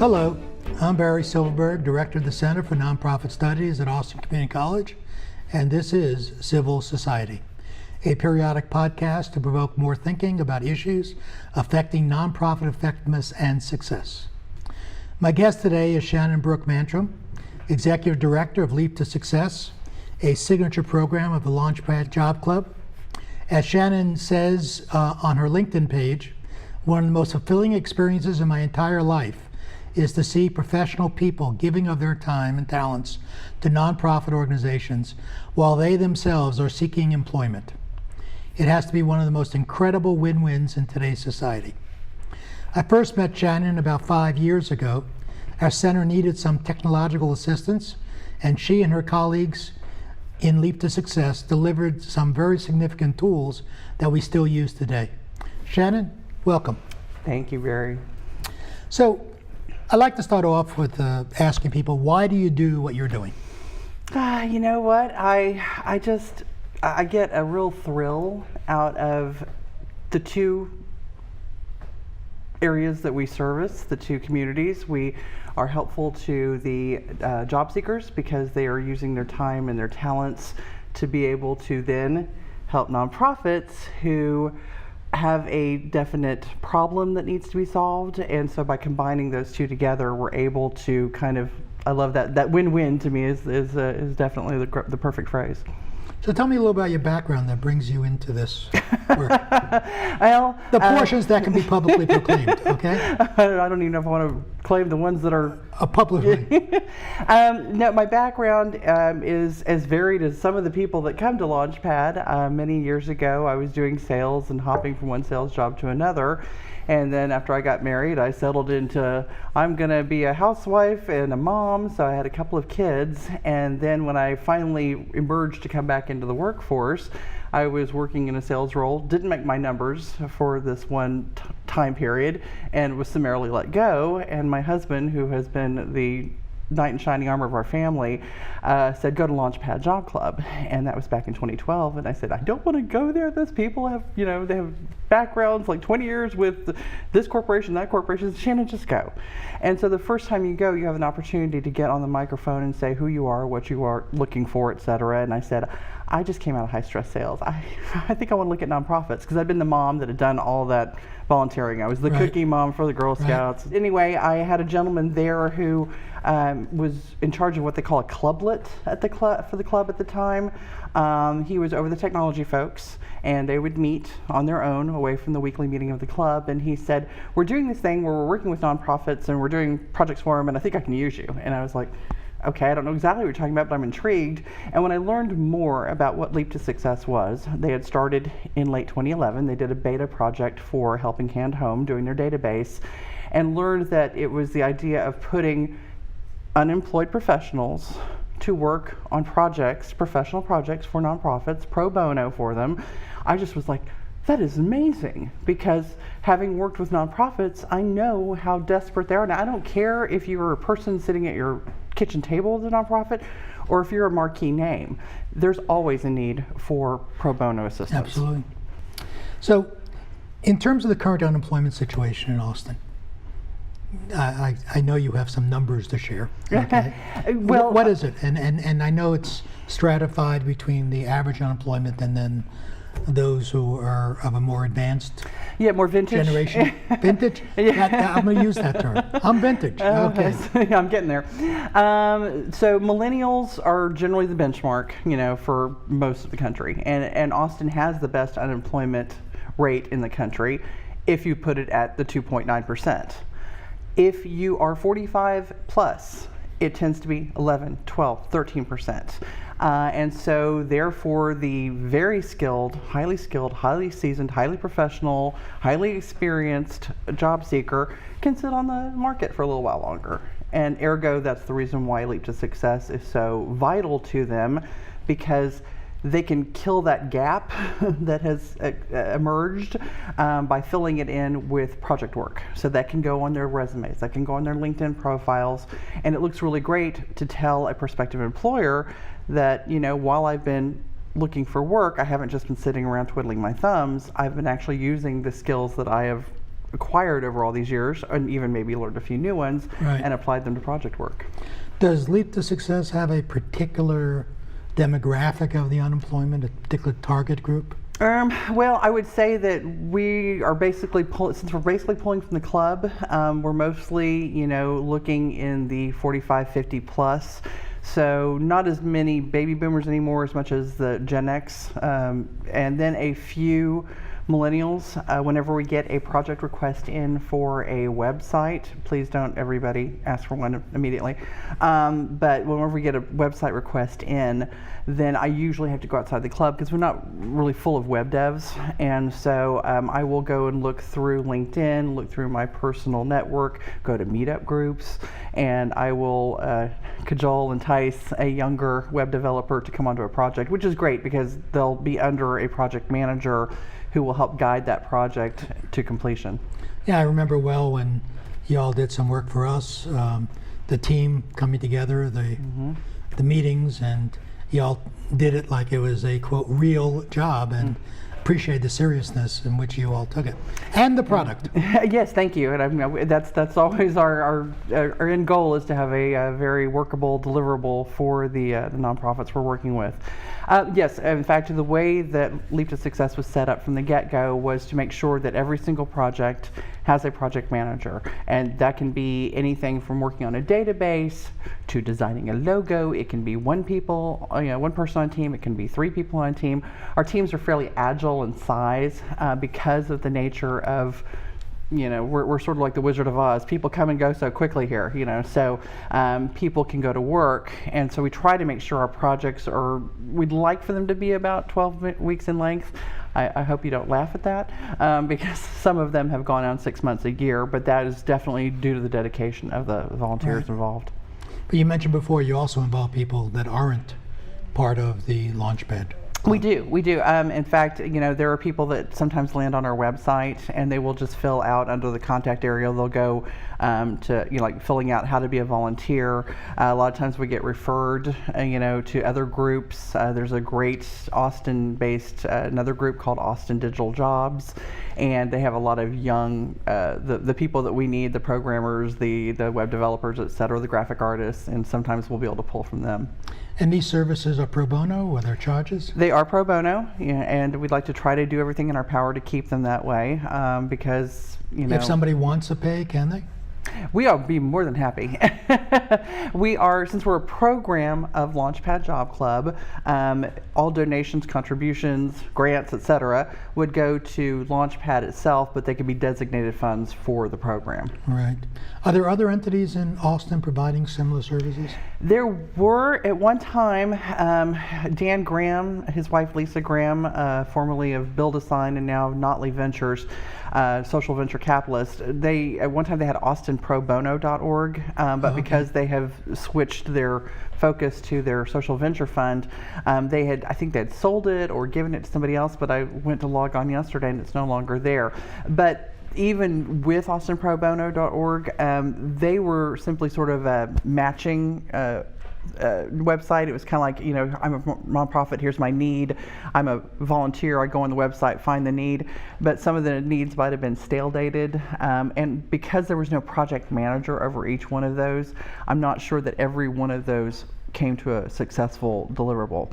Hello, I'm Barry Silverberg, Director of the Center for Nonprofit Studies at Austin Community College, and this is Civil Society, a periodic podcast to provoke more thinking about issues affecting nonprofit effectiveness and success. My guest today is Shannon Brooke Mantrom, Executive Director of Leap to Success, a signature program of the Launchpad Job Club. As Shannon says on her LinkedIn page, one of the most fulfilling experiences in my entire life is to see professional people giving of their time and talents to nonprofit organizations while they themselves are seeking employment. It has to be one of the most incredible win-wins in today's society. I first met Shannon about 5 years ago. Our center needed some technological assistance, and she and her colleagues in Leap to Success delivered some very significant tools that we still use today. Shannon, welcome. Thank you, Barry. So, I'd like to start off with asking people, why do you do what you're doing? You know what? I get a real thrill out of the two areas that we service, the two communities. We are helpful to the job seekers because they are using their time and their talents to be able to then help nonprofits who have a definite problem that needs to be solved, and so by combining those two together, we're able to kind of, I love that win-win to me is definitely the perfect phrase. So tell me a little about your background that brings you into this work. Well, the portions that can be publicly proclaimed, okay? I don't even know if I want to claim the ones that are publicly. No, my background is as varied as some of the people that come to Launchpad. Many years ago, I was doing sales and hopping from one sales job to another. And then after I got married, I settled into, I'm going to be a housewife and a mom, so I had a couple of kids. And then when I finally emerged to come back into the workforce, I was working in a sales role, didn't make my numbers for this one time period, and was summarily let go. And my husband, who has been the knight in shining armor of our family, said, go to Launchpad Job Club. And that was back in 2012. And I said, I don't want to go there. Those people have, they have backgrounds like 20 years with this corporation, that corporation. Shannon, just go. And so the first time you go, you have an opportunity to get on the microphone and say who you are, what you are looking for, et cetera. And I said, I just came out of high stress sales. I think I want to look at nonprofits because I've been the mom that had done all that volunteering. I was the cookie mom for the Girl Scouts. Right. Anyway, I had a gentleman there who was in charge of what they call a clublet at the club for the club at the time. He was over the technology folks, and they would meet on their own away from the weekly meeting of the club. And he said, we're doing this thing where we're working with nonprofits and we're doing projects for them, and I think I can use you. And I was like, okay, I don't know exactly what you're talking about, but I'm intrigued. And when I learned more about what Leap to Success was, they had started in late 2011. They did a beta project for Helping Hand Home, doing their database, and learned that it was the idea of putting unemployed professionals to work on projects, professional projects for nonprofits, pro bono for them. I just was like, that is amazing, because having worked with nonprofits, I know how desperate they are. Now, I don't care if you're a person sitting at your kitchen table of the nonprofit or if you're a marquee name. There's always a need for pro bono assistance. Absolutely. So, in terms of the current unemployment situation in Austin, I know you have some numbers to share. Okay. Well, what is it? And I know it's stratified between the average unemployment and then those who are of a more advanced more vintage generation. Vintage? I'm going to use that term. I'm vintage. Okay. I'm getting there. So millennials are generally the benchmark, for most of the country. And Austin has the best unemployment rate in the country if you put it at the 2.9%. If you are 45 plus, it tends to be 11, 12, 13%. And so therefore the very skilled, highly seasoned, highly professional, highly experienced job seeker can sit on the market for a little while longer. And ergo, that's the reason why Leap to Success is so vital to them, because they can kill that gap that has emerged by filling it in with project work. So that can go on their resumes, that can go on their LinkedIn profiles, and it looks really great to tell a prospective employer that, while I've been looking for work, I haven't just been sitting around twiddling my thumbs. I've been actually using the skills that I have acquired over all these years, and even maybe learned a few new ones, Right. and applied them to project work. Does Leap to Success have a particular demographic of the unemployment, a particular target group? Well, I would say that we are basically since we're basically pulling from the club, we're mostly, looking in the 45, 50 plus. So not as many baby boomers anymore as much as the Gen X, and then a few millennials. Whenever we get a project request in for a website, please don't everybody ask for one immediately, but whenever we get a website request in, then I usually have to go outside the club because we're not really full of web devs, and so I will go and look through LinkedIn, look through my personal network, go to meetup groups, and I will cajole, entice a younger web developer to come onto a project, which is great because they'll be under a project manager who will help guide that project to completion. Yeah, I remember well when you all did some work for us, the team coming together, the meetings, and you all did it like it was a, quote, real job, and appreciate the seriousness in which you all took it, and the product. Yes, thank you. And that's always our end goal, is to have a very workable deliverable for the nonprofits we're working with. Yes, in fact, the way that Leap to Success was set up from the get-go was to make sure that every single project has a project manager, and that can be anything from working on a database to designing a logo. It can be one person on a team. It can be 3 people on a team. Our teams are fairly agile in size because of the nature of, we're sort of like the Wizard of Oz. People come and go so quickly here, so people can go to work. And so we try to make sure our projects we'd like for them to be about 12 weeks in length. I hope you don't laugh at that, because some of them have gone on 6 months, a year, but that is definitely due to the dedication of the volunteers involved. But you mentioned before you also involve people that aren't part of the Launchpad. We do. In fact, there are people that sometimes land on our website and they will just fill out under the contact area. They'll go to, like filling out how to be a volunteer. A lot of times we get referred, to other groups. There's a great Austin-based, another group called Austin Digital Jobs, and they have a lot of young, the people that we need, the programmers, the web developers, et cetera, the graphic artists, and sometimes we'll be able to pull from them. And these services are pro bono, are there charges? They are pro bono, and we'd like to try to do everything in our power to keep them that way, because, If somebody wants to pay, can they? We will be more than happy. Since we're a program of Launchpad Job Club, all donations, contributions, grants, etc., would go to Launchpad itself, but they could be designated funds for the program. Right. Are there other entities in Austin providing similar services? There were at one time. Dan Graham, his wife Lisa Graham, formerly of Build a Sign and now Notley Ventures, social venture capitalist. At one time they had austinprobono.org, but because they have switched their focus to their social venture fund, I think they had sold it or given it to somebody else, but I went to log on yesterday and it's no longer there. But even with austinprobono.org, they were simply sort of a matching website. It was kind of like, I'm a nonprofit, here's my need. I'm a volunteer, I go on the website, find the need. But some of the needs might have been stale dated. And because there was no project manager over each one of those, I'm not sure that every one of those came to a successful deliverable.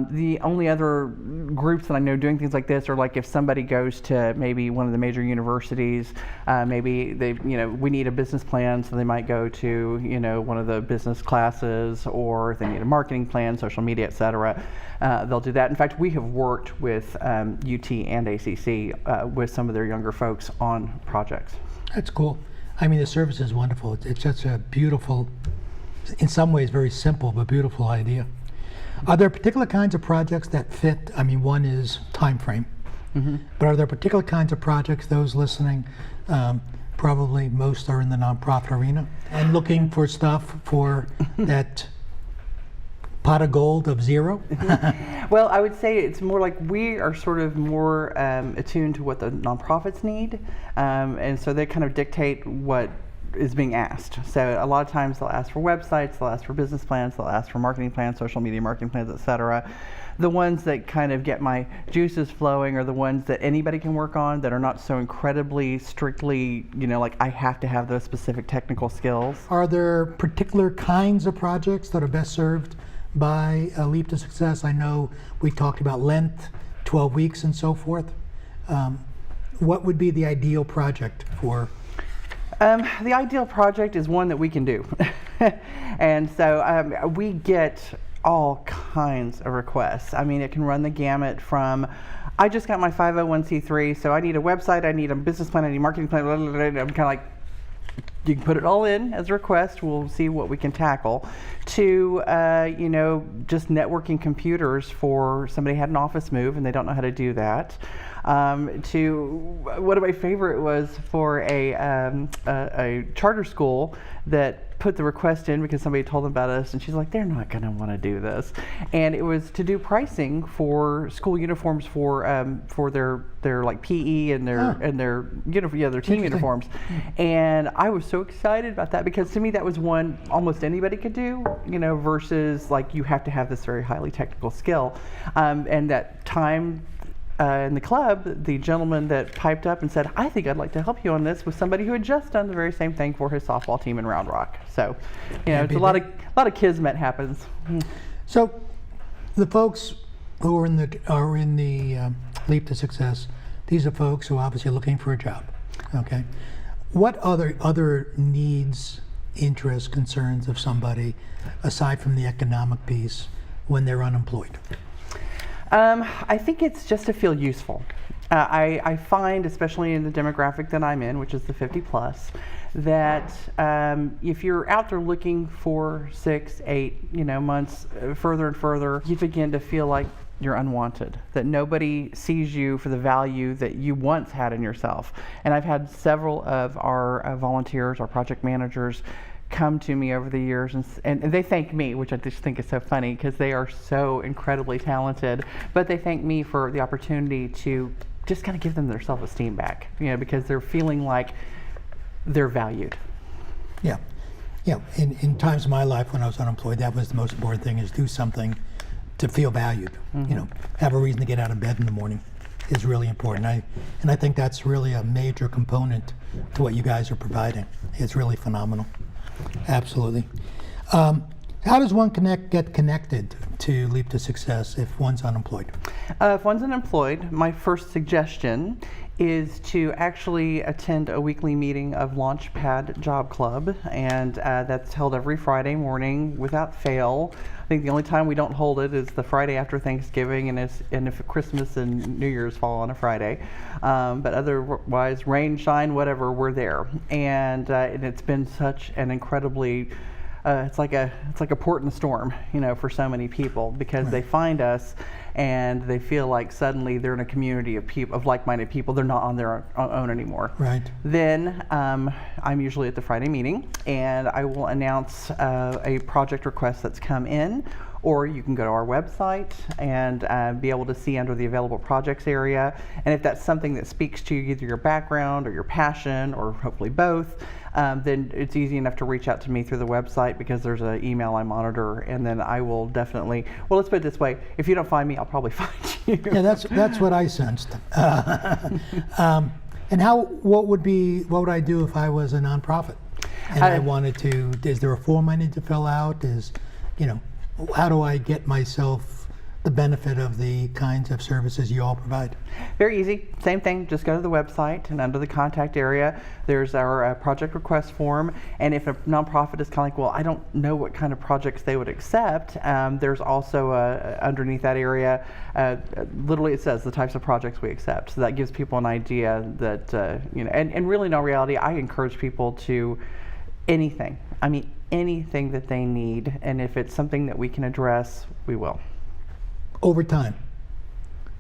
The only other groups that I know doing things like this are like if somebody goes to maybe one of the major universities, maybe we need a business plan, so they might go to one of the business classes, or if they need a marketing plan, social media, etc. They'll do that. In fact, we have worked with UT and ACC with some of their younger folks on projects. That's cool. I mean, the service is wonderful. It's such a beautiful, in some ways very simple but beautiful idea. Are there particular kinds of projects that fit? I mean, one is time frame, but are there particular kinds of projects, those listening, probably most are in the nonprofit arena and looking for stuff for that pot of gold of zero? Well, I would say it's more like we are sort of more attuned to what the nonprofits need, and so they kind of dictate what is being asked. So a lot of times they'll ask for websites, they'll ask for business plans, they'll ask for marketing plans, social media marketing plans, etc. the ones that kind of get my juices flowing are the ones that anybody can work on, that are not so incredibly strictly, like I have to have those specific technical skills. Are there particular kinds of projects that are best served by Leap to Success? I know we talked about length, 12 weeks and so forth. What would be the ideal project for? The ideal project is one that we can do. And so we get all kinds of requests. I mean, it can run the gamut from, I just got my 501c3, so I need a website, I need a business plan, I need a marketing plan, blah, blah, blah. I'm kind of like, you can put it all in as a request, we'll see what we can tackle, to just networking computers for somebody had an office move and they don't know how to do that, to one of my favorite was for a charter school that put the request in because somebody told them about us, and she's like, they're not going to want to do this. And it was to do pricing for school uniforms for their like PE and their their team uniforms. And I was so excited about that, because to me that was one almost anybody could do, versus like you have to have this very highly technical skill. And that time in the club, the gentleman that piped up and said, I think I'd like to help you on this, was somebody who had just done the very same thing for his softball team in Round Rock. So, it's a lot of kismet happens. So, the folks who are in the Leap to Success, these are folks who are obviously looking for a job. Okay, what other needs, interests, concerns of somebody aside from the economic piece when they're unemployed? I think it's just to feel useful. I find, especially in the demographic that I'm in, which is the 50 plus, that if you're out there looking for 6, 8, months further and further, you begin to feel like you're unwanted, that nobody sees you for the value that you once had in yourself. And I've had several of our volunteers, our project managers, come to me over the years and they thank me, which I just think is so funny because they are so incredibly talented, but they thank me for the opportunity to just kind of give them their self-esteem back, because they're feeling like they're valued. Yeah. In times of my life when I was unemployed, that was the most important thing, is do something to feel valued. Have a reason to get out of bed in the morning is really important. And I think that's really a major component to what you guys are providing. It's really phenomenal. Absolutely. How does one get connected to Leap to Success if one's unemployed? If one's unemployed, my first suggestion is to actually attend a weekly meeting of Launchpad Job Club, and that's held every Friday morning without fail. I think the only time we don't hold it is the Friday after Thanksgiving, and if Christmas and New Year's fall on a Friday. But otherwise, rain, shine, whatever, we're there. And it's been such an incredibly, it's like a port in the storm, for so many people, because they find us and they feel like suddenly they're in a community of people, of like-minded people. They're not on their own anymore. Right. Then I'm usually at the Friday meeting, and I will announce a project request that's come in, or you can go to our website and be able to see under the available projects area. And if that's something that speaks to either your background or your passion, or hopefully both, then it's easy enough to reach out to me through the website, because there's an email I monitor, and then I will definitely, well, let's put it this way, if you don't find me, I'll probably find you. Yeah, that's what I sensed. And what would I do if I was a nonprofit and I wanted to? Is there a form I need to fill out? How do I get myself the benefit of the kinds of services you all provide? Very easy. Same thing. Just go to the website, and under the contact area, there's our project request form. And if a nonprofit is kind of like, well, I don't know what kind of projects they would accept, there's also underneath that area, literally it says the types of projects we accept. So that gives people an idea that, and really in all reality, I encourage people to anything. I mean, anything that they need. And if it's something that we can address, we will. Over time,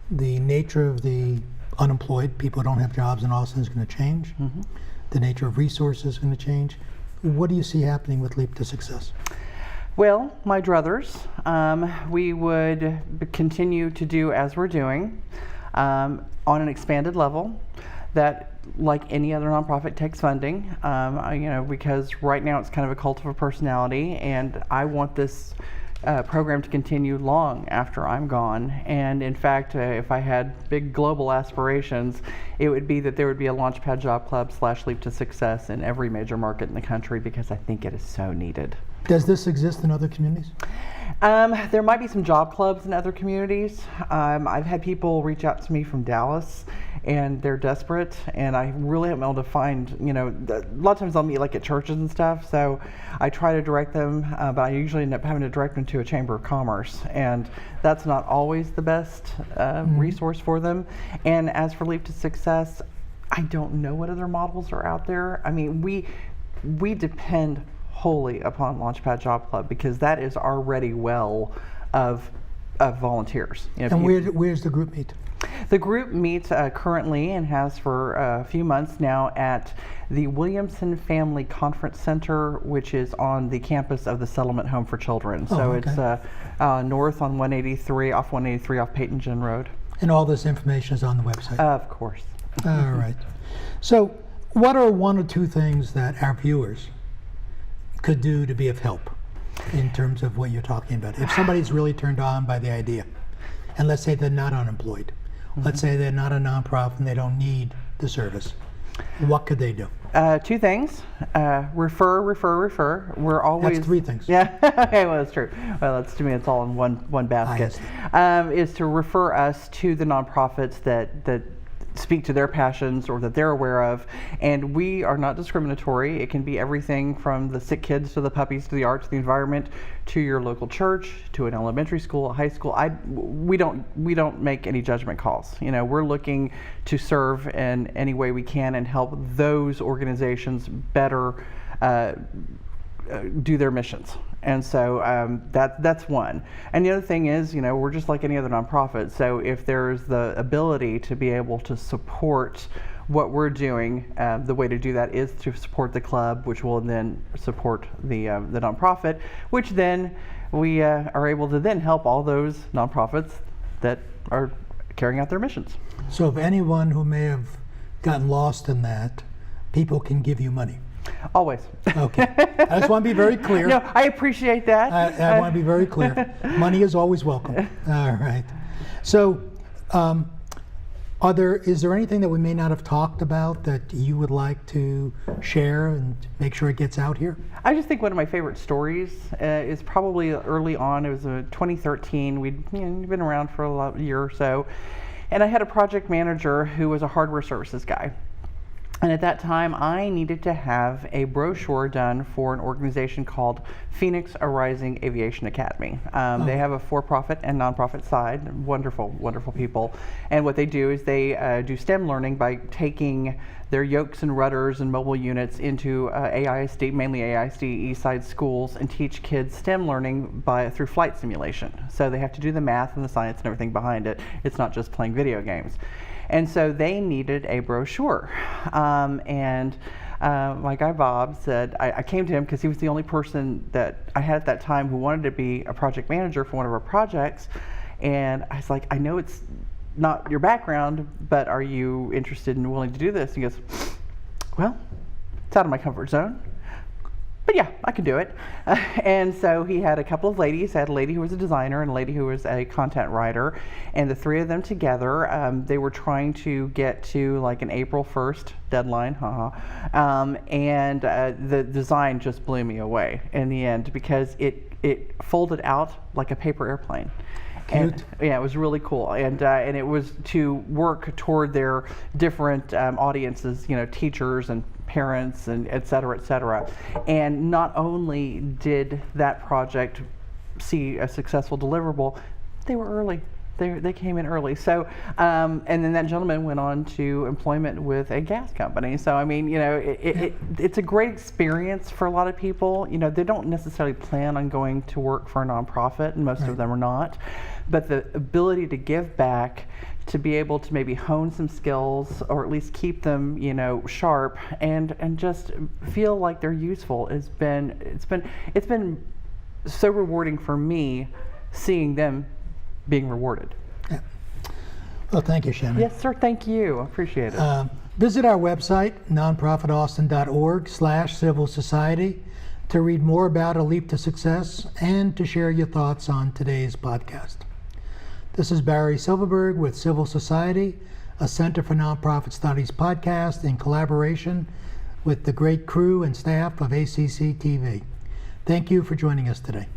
the nature of the unemployed, people who don't have jobs, and all of a sudden is going to change. Mm-hmm. The nature of resources is going to change. What do you see happening with Leap to Success? Well, my druthers, we would continue to do as we're doing on an expanded level. That, like any other nonprofit, takes funding, because right now it's kind of a cult of a personality, and I want this program to continue long after I'm gone. And in fact, if I had big global aspirations, it would be that there would be a Launchpad Job Club / Leap to Success in every major market in the country, because I think it is so needed. Does this exist in other communities? There might be some job clubs in other communities. I've had people reach out to me from Dallas, and they're desperate, and I really haven't been able to find, a lot of times I'll meet like at churches and stuff, so I try to direct them, but I usually end up having to direct them to a chamber of commerce, and that's not always the best resource for them. And as for Leap to Success, I don't know what other models are out there. I mean, we depend wholly upon Launchpad Job Club, because that is our ready well of volunteers. And where's the group meet? The group meets currently, and has for a few months now, at the Williamson Family Conference Center, which is on the campus of the Settlement Home for Children. So okay. It's north on 183, off Peyton Gin Road. And all this information is on the website? Of course. All right. So what are one or two things that our viewers could do to be of help in terms of what you're talking about? If somebody's really turned on by the idea, and let's say they're not unemployed, let's say they're not a nonprofit and they don't need the service, what could they do? Two things. Refer. We're always... That's three things. Yeah, okay, well, that's true. Well, that's, to me, it's all in one basket. Is to refer us to the nonprofits that speak to their passions or that they're aware of. And we are not discriminatory. It can be everything from the sick kids to the puppies to the art to the environment to your local church to an elementary school, a high school. We don't make any judgment calls. We're looking to serve in any way we can and help those organizations better do their missions. And so that's one. And the other thing is, we're just like any other nonprofit. So if there's the ability to be able to support what we're doing, the way to do that is to support the club, which will then support the nonprofit, which then we are able to then help all those nonprofits that are carrying out their missions. So if anyone who may have gotten lost in that, people can give you money? Always. Okay. I just want to be very clear. No, I appreciate that. I want to be very clear. Money is always welcome. All right. So, is there anything that we may not have talked about that you would like to share and make sure it gets out here? I just think one of my favorite stories is probably early on. It was 2013. We'd been around for a year or so, and I had a project manager who was a hardware services guy. And at that time, I needed to have a brochure done for an organization called Phoenix Arising Aviation Academy. They have a for-profit and nonprofit side. Wonderful, wonderful people. And what they do is they do STEM learning by taking their yokes and rudders and mobile units into AISD, mainly AISD East Side schools, and teach kids STEM learning through flight simulation. So they have to do the math and the science and everything behind it. It's not just playing video games. And so they needed a brochure. My guy Bob said, I came to him because he was the only person that I had at that time who wanted to be a project manager for one of our projects. And I was like, I know it's not your background, but are you interested and willing to do this? He goes, well, it's out of my comfort zone. But yeah, I can do it. And so he had a couple of ladies. He had a lady who was a designer and a lady who was a content writer. And the three of them together, they were trying to get to like an April 1st deadline. And the design just blew me away in the end because it folded out like a paper airplane. And, yeah, it was really cool, and it was to work toward their different audiences, teachers and parents and et cetera, and not only did that project see a successful deliverable, they were early. They came in early. So, and then that gentleman went on to employment with a gas company. So, I mean, it's a great experience for a lot of people. They don't necessarily plan on going to work for a nonprofit, and most of them are not. But the ability to give back, to be able to maybe hone some skills, or at least keep them, sharp, and just feel like they're useful, it's been so rewarding for me, seeing them being rewarded. Yeah. Well, thank you, Shannon. Yes, sir. Thank you. I appreciate it. Visit our website, nonprofitaustin.org/civil society. to read more about A Leap to Success, and to share your thoughts on today's podcast. This is Barry Silverberg with Civil Society, a Center for Nonprofit Studies podcast in collaboration with the great crew and staff of ACC TV. Thank you for joining us today.